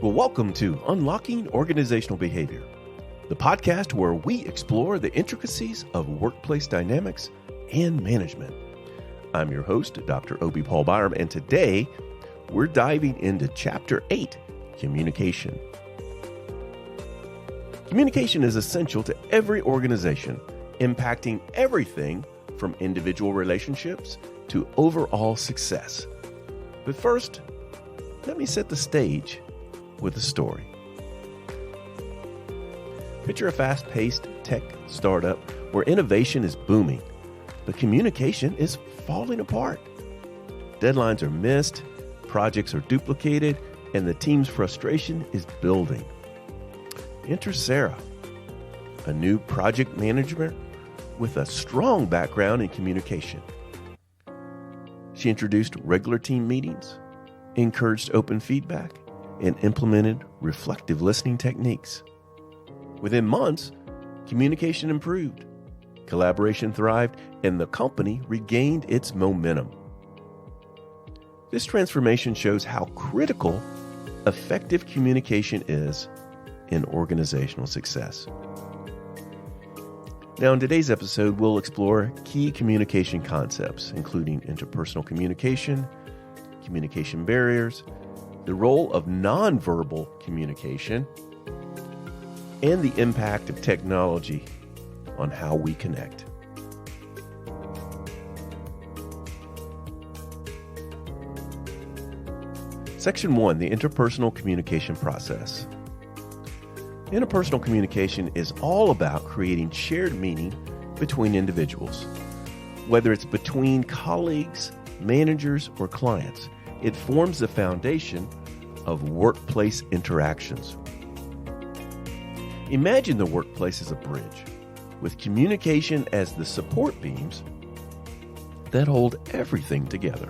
Well, welcome to Unlocking Organizational Behavior, the podcast where we explore the intricacies of workplace dynamics and management. I'm your host, Dr. Obi Paul Byram, and today we're diving into Chapter 8, Communication. Communication is essential to every organization, impacting everything from individual relationships to overall success. But first, let me set the stage with a story. Picture a fast-paced tech startup where innovation is booming, but communication is falling apart. Deadlines are missed, projects are duplicated, and the team's frustration is building. Enter Sarah, a new project manager with a strong background in communication. She introduced regular team meetings, encouraged open feedback, and implemented reflective listening techniques. Within months, communication improved, collaboration thrived, and the company regained its momentum. This transformation shows how critical effective communication is in organizational success. Now, in today's episode, we'll explore key communication concepts, including interpersonal communication, communication barriers, the role of nonverbal communication, and the impact of technology on how we connect. Section 1, the interpersonal communication process. Interpersonal communication is all about creating shared meaning between individuals. Whether it's between colleagues, managers, or clients, it forms the foundation of workplace interactions. Imagine the workplace as a bridge, with communication as the support beams that hold everything together.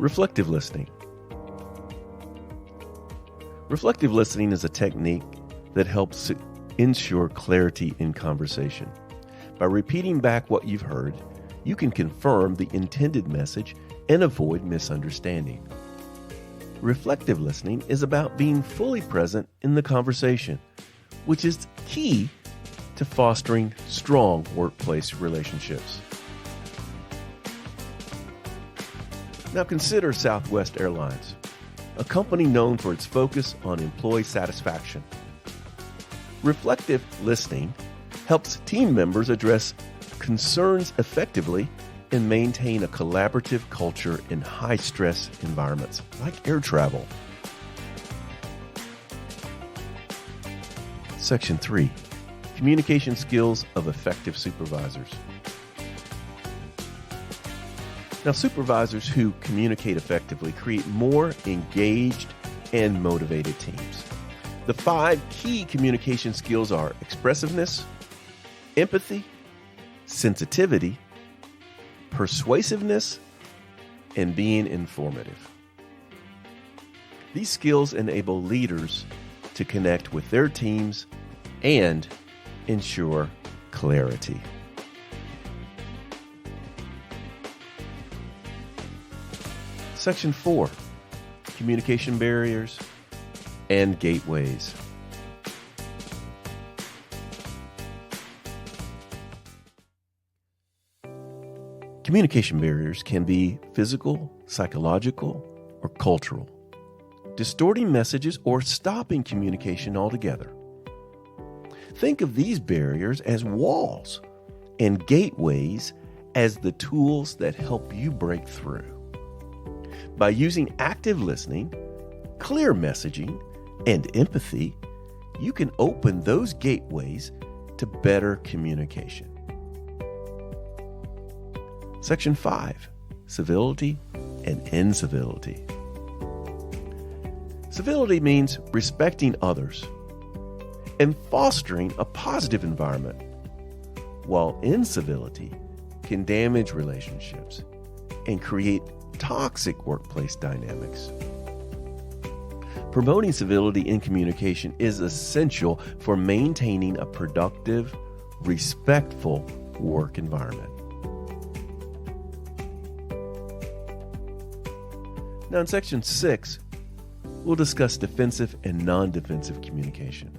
Reflective listening. Reflective listening is a technique that helps ensure clarity in conversation. By repeating back what you've heard, you can confirm the intended message and avoid misunderstanding. Reflective listening is about being fully present in the conversation, which is key to fostering strong workplace relationships. Now consider Southwest Airlines, a company known for its focus on employee satisfaction. Reflective listening helps team members address concerns effectively and maintain a collaborative culture in high-stress environments like air travel. Section 3, communication skills of effective supervisors. Now, supervisors who communicate effectively create more engaged and motivated teams. The 5 key communication skills are expressiveness, empathy, sensitivity, persuasiveness, and being informative. These skills enable leaders to connect with their teams and ensure clarity. Section 4, communication barriers and gateways. Communication barriers can be physical, psychological, or cultural, distorting messages or stopping communication altogether. Think of these barriers as walls and gateways as the tools that help you break through. By using active listening, clear messaging, and empathy, you can open those gateways to better communication. Section 5, civility and incivility. Civility means respecting others and fostering a positive environment, while incivility can damage relationships and create toxic workplace dynamics. Promoting civility in communication is essential for maintaining a productive, respectful work environment. Now in Section 6, we'll discuss defensive and non-defensive communication.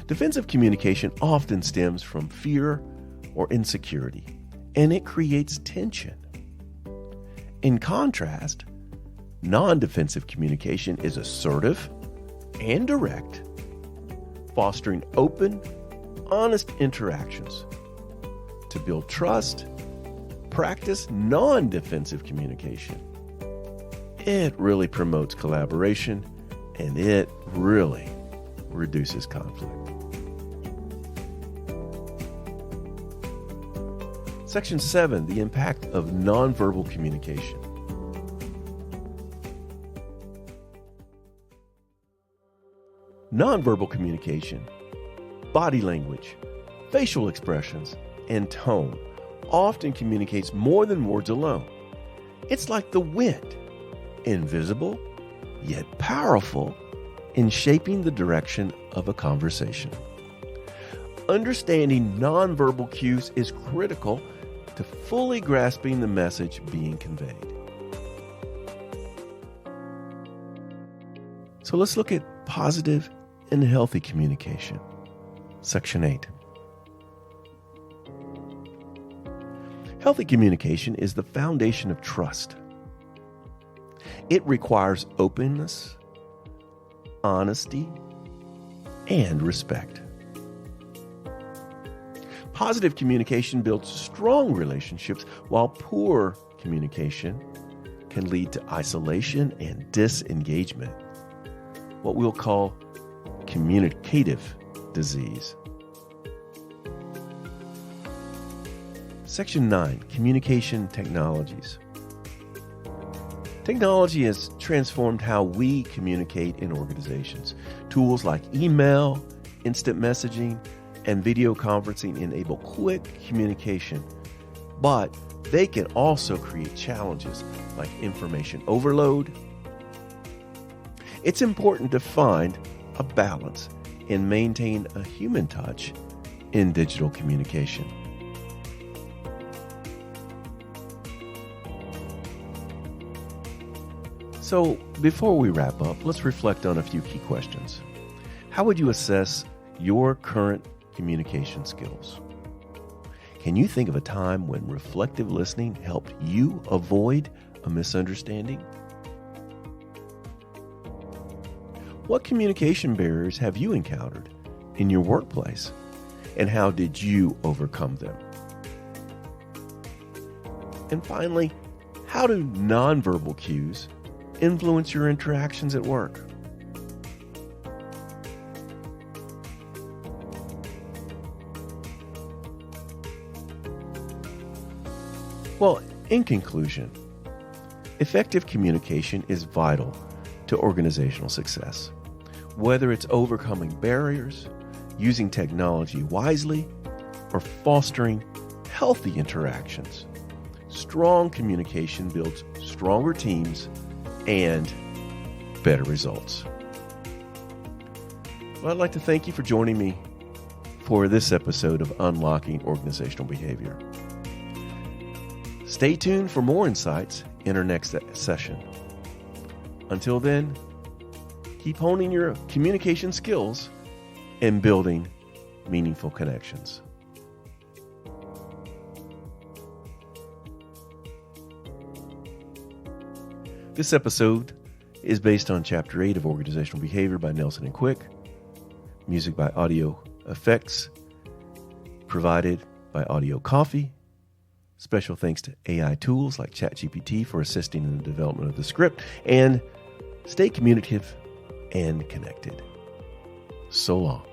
Defensive communication often stems from fear or insecurity, and it creates tension. In contrast, non-defensive communication is assertive and direct, fostering open, honest interactions. To build trust, practice non-defensive communication. It really promotes collaboration, and it really reduces conflict. Section 7, the impact of nonverbal communication. Nonverbal communication, body language, facial expressions, and tone often communicates more than words alone. It's like the wind, invisible yet powerful in shaping the direction of a conversation. Understanding nonverbal cues is critical to fully grasping the message being conveyed. So let's look at positive and healthy communication. Section 8. Healthy communication is the foundation of trust. It requires openness, honesty, and respect. Positive communication builds strong relationships, while poor communication can lead to isolation and disengagement, what we'll call communicative disease. Section 9, Communication Technologies. Technology has transformed how we communicate in organizations. Tools like email, instant messaging, and video conferencing enable quick communication, but they can also create challenges like information overload. It's important to find a balance and maintain a human touch in digital communication. So, before we wrap up, let's reflect on a few key questions. How would you assess your current communication skills? Can you think of a time when reflective listening helped you avoid a misunderstanding? What communication barriers have you encountered in your workplace, and how did you overcome them? And finally, how do nonverbal cues influence your interactions at work? Well, in conclusion, effective communication is vital to organizational success. Whether it's overcoming barriers, using technology wisely, or fostering healthy interactions, strong communication builds stronger teams and better results. Well, I'd like to thank you for joining me for this episode of Unlocking Organizational Behavior. Stay tuned for more insights in our next session. Until then, keep honing your communication skills and building meaningful connections. This episode is based on Chapter 8 of Organizational Behavior by Nelson and Quick. Music by Audio Effects, provided by Audio Coffee. Special thanks to AI tools like ChatGPT for assisting in the development of the script. And stay communicative and connected. So long.